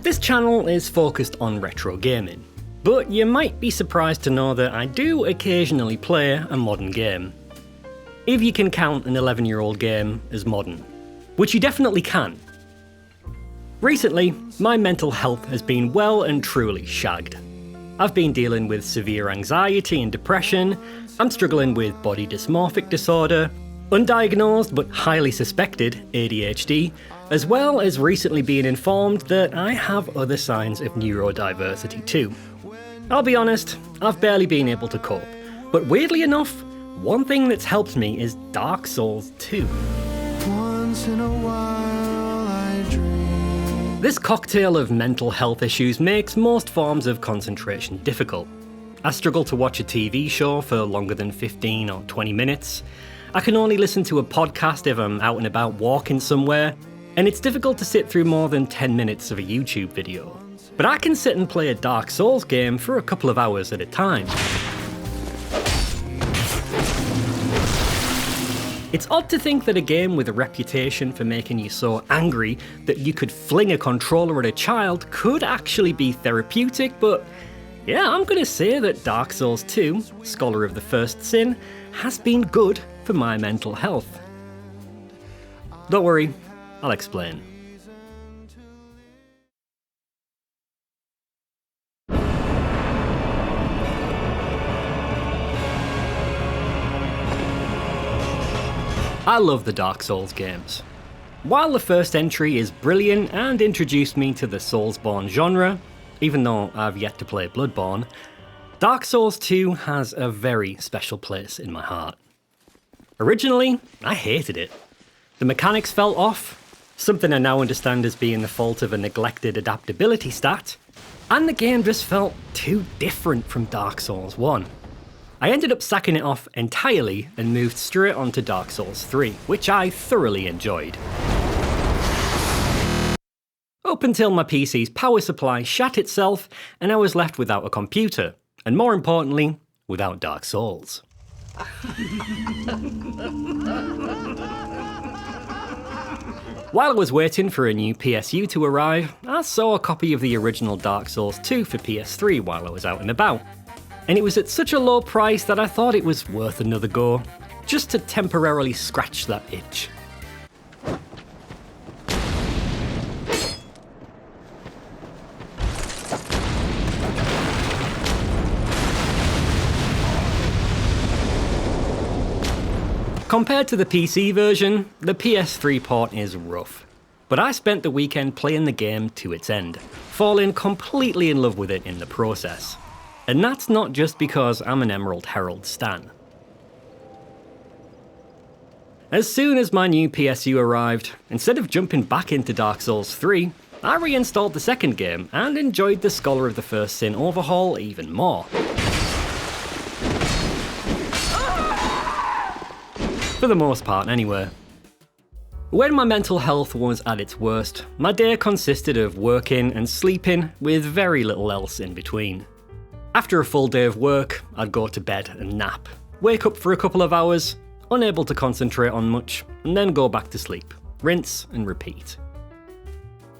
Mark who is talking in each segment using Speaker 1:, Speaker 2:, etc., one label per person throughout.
Speaker 1: This channel is focused on retro gaming, but you might be surprised to know that I do occasionally play a modern game. If you can count an 11-year-old game as modern, which you definitely can. Recently, my mental health has been well and truly shagged. I've been dealing with severe anxiety and depression, I'm struggling with body dysmorphic disorder, undiagnosed but highly suspected ADHD, as well as recently being informed that I have other signs of neurodiversity too. I'll be honest, I've barely been able to cope, but weirdly enough, one thing that's helped me is Dark Souls 2.
Speaker 2: Once in a while I dream.
Speaker 1: This cocktail of mental health issues makes most forms of concentration difficult. I struggle to watch a TV show for longer than 15 or 20 minutes. I can only listen to a podcast if I'm out and about walking somewhere, and it's difficult to sit through more than 10 minutes of a YouTube video. But I can sit and play a Dark Souls game for a couple of hours at a time. It's odd to think that a game with a reputation for making you so angry that you could fling a controller at a child could actually be therapeutic, but yeah, I'm gonna say that Dark Souls 2, Scholar of the First Sin, has been good for my mental health. Don't worry, I'll explain. I love the Dark Souls games. While the first entry is brilliant and introduced me to the Soulsborne genre, even though I've yet to play Bloodborne, Dark Souls 2 has a very special place in my heart. Originally, I hated it. The mechanics felt off, something I now understand as being the fault of a neglected adaptability stat, and the game just felt too different from Dark Souls 1. I ended up sacking it off entirely and moved straight onto Dark Souls 3, which I thoroughly enjoyed. Up until my PC's power supply shat itself and I was left without a computer, and more importantly, without Dark Souls. While I was waiting for a new PSU to arrive, I saw a copy of the original Dark Souls 2 for PS3 while I was out and about. And it was at such a low price that I thought it was worth another go, just to temporarily scratch that itch. Compared to the PC version, the PS3 port is rough, but I spent the weekend playing the game to its end, falling completely in love with it in the process. And that's not just because I'm an Emerald Herald stan. As soon as my new PSU arrived, instead of jumping back into Dark Souls 3, I reinstalled the second game and enjoyed the Scholar of the First Sin overhaul even more. For the most part, anyway. When my mental health was at its worst, my day consisted of working and sleeping with very little else in between. After a full day of work, I'd go to bed and nap, wake up for a couple of hours, unable to concentrate on much, and then go back to sleep, rinse and repeat.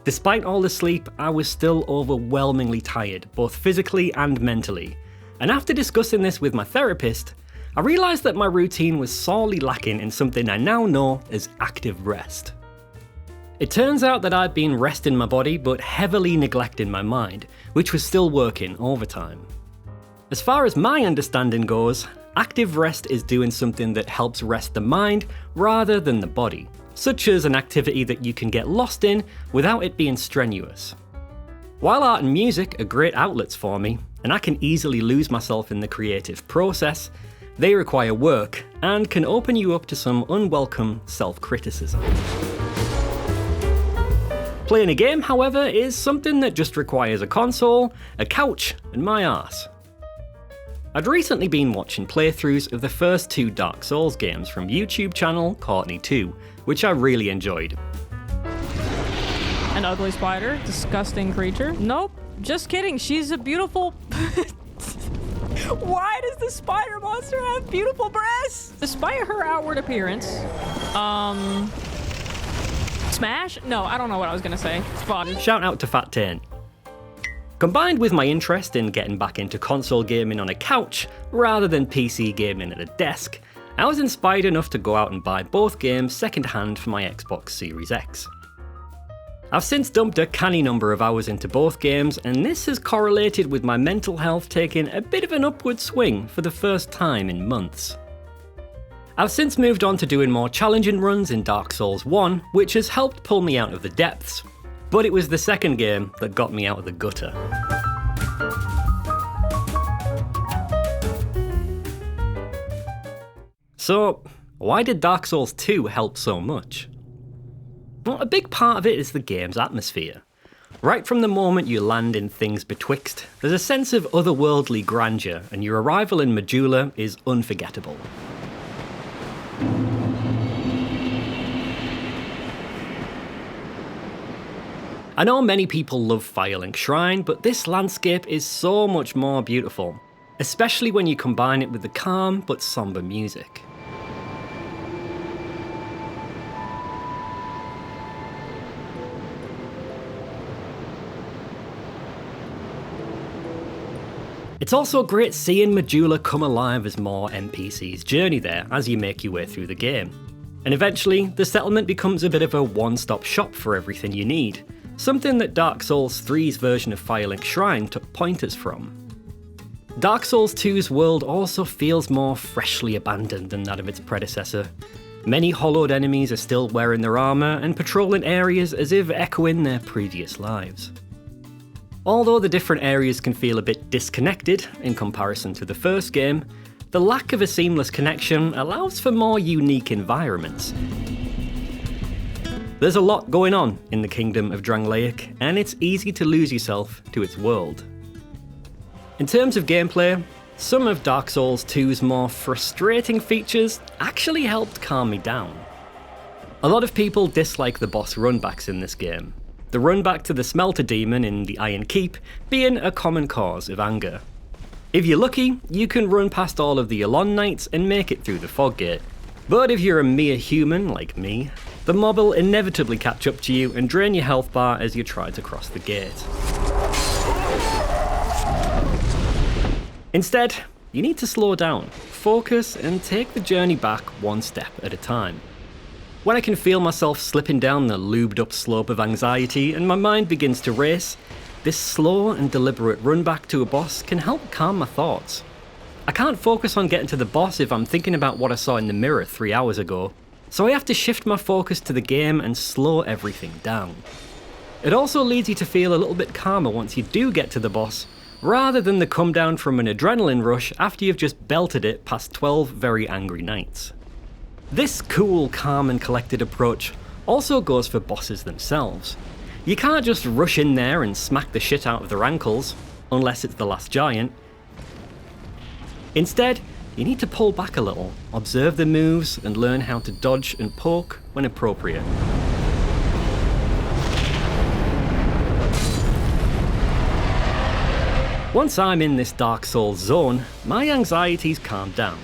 Speaker 1: Despite all the sleep, I was still overwhelmingly tired, both physically and mentally, and after discussing this with my therapist, I realised that my routine was sorely lacking in something I now know as active rest. It turns out that I'd been resting my body but heavily neglecting my mind, which was still working overtime. As far as my understanding goes, active rest is doing something that helps rest the mind rather than the body, such as an activity that you can get lost in without it being strenuous. While art and music are great outlets for me, and I can easily lose myself in the creative process, they require work and can open you up to some unwelcome self-criticism. Playing a game, however, is something that just requires a console, a couch, and my arse. I'd recently been watching playthroughs of the first two Dark Souls games from YouTube channel Courtney2, which I really enjoyed.
Speaker 3: An ugly spider, disgusting creature. Nope, just kidding, she's a beautiful... Why does the spider monster have beautiful breasts? Despite her outward appearance, smash? No, I don't know what I was gonna say. Spotted.
Speaker 1: Shout out to Fat Tane. Combined with my interest in getting back into console gaming on a couch rather than PC gaming at a desk, I was inspired enough to go out and buy both games second-hand for my Xbox Series X. I've since dumped a canny number of hours into both games, and this has correlated with my mental health taking a bit of an upward swing for the first time in months. I've since moved on to doing more challenging runs in Dark Souls 1, which has helped pull me out of the depths, but it was the second game that got me out of the gutter. So, why did Dark Souls 2 help so much? Well, a big part of it is the game's atmosphere. Right from the moment you land in Things Betwixt, there's a sense of otherworldly grandeur, and your arrival in Majula is unforgettable. I know many people love Firelink Shrine, but this landscape is so much more beautiful, especially when you combine it with the calm but somber music. It's also great seeing Majula come alive as more NPCs journey there as you make your way through the game. And eventually, the settlement becomes a bit of a one-stop shop for everything you need, something that Dark Souls 3's version of Firelink Shrine took pointers from. Dark Souls 2's world also feels more freshly abandoned than that of its predecessor. Many hollowed enemies are still wearing their armour and patrolling areas as if echoing their previous lives. Although the different areas can feel a bit disconnected in comparison to the first game, the lack of a seamless connection allows for more unique environments. There's a lot going on in the kingdom of Drangleic, and it's easy to lose yourself to its world. In terms of gameplay, some of Dark Souls 2's more frustrating features actually helped calm me down. A lot of people dislike the boss runbacks in this game, the run back to the Smelter Demon in the Iron Keep being a common cause of anger. If you're lucky, you can run past all of the Elon Knights and make it through the Fog Gate. But if you're a mere human like me, the mob will inevitably catch up to you and drain your health bar as you try to cross the gate. Instead, you need to slow down, focus, and take the journey back one step at a time. When I can feel myself slipping down the lubed up slope of anxiety and my mind begins to race, this slow and deliberate run back to a boss can help calm my thoughts. I can't focus on getting to the boss if I'm thinking about what I saw in the mirror 3 hours ago, so I have to shift my focus to the game and slow everything down. It also leads you to feel a little bit calmer once you do get to the boss, rather than the come down from an adrenaline rush after you've just belted it past 12 very angry knights. This cool, calm and collected approach also goes for bosses themselves. You can't just rush in there and smack the shit out of their ankles, unless it's the last giant. Instead, you need to pull back a little, observe the moves and learn how to dodge and poke when appropriate. Once I'm in this Dark Souls zone, my anxieties calm down.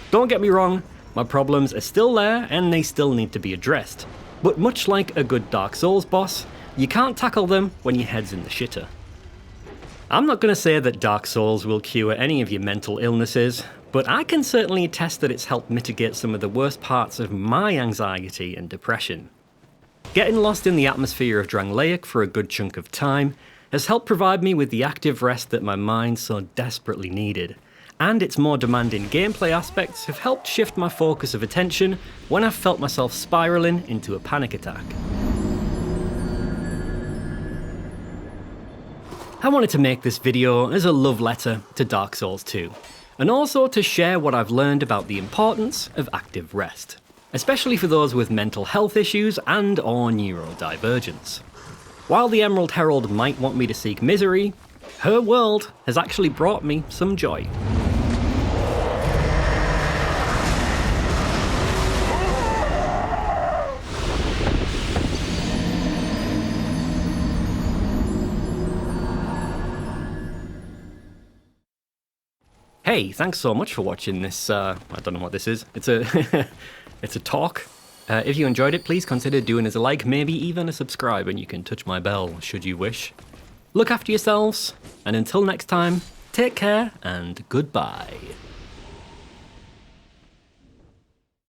Speaker 1: Don't get me wrong, my problems are still there and they still need to be addressed. But much like a good Dark Souls boss, you can't tackle them when your head's in the shitter. I'm not going to say that Dark Souls will cure any of your mental illnesses, but I can certainly attest that it's helped mitigate some of the worst parts of my anxiety and depression. Getting lost in the atmosphere of Drangleic for a good chunk of time has helped provide me with the active rest that my mind so desperately needed, and its more demanding gameplay aspects have helped shift my focus of attention when I've felt myself spiraling into a panic attack. I wanted to make this video as a love letter to Dark Souls 2, and also to share what I've learned about the importance of active rest, especially for those with mental health issues and or neurodivergence. While the Emerald Herald might want me to seek misery, her world has actually brought me some joy. Hey, thanks so much for watching this, I don't know what this is. It's a it's a talk. If you enjoyed it, please consider doing us a like, maybe even a subscribe, and you can touch my bell should you wish. Look after yourselves, and until next time, take care and goodbye.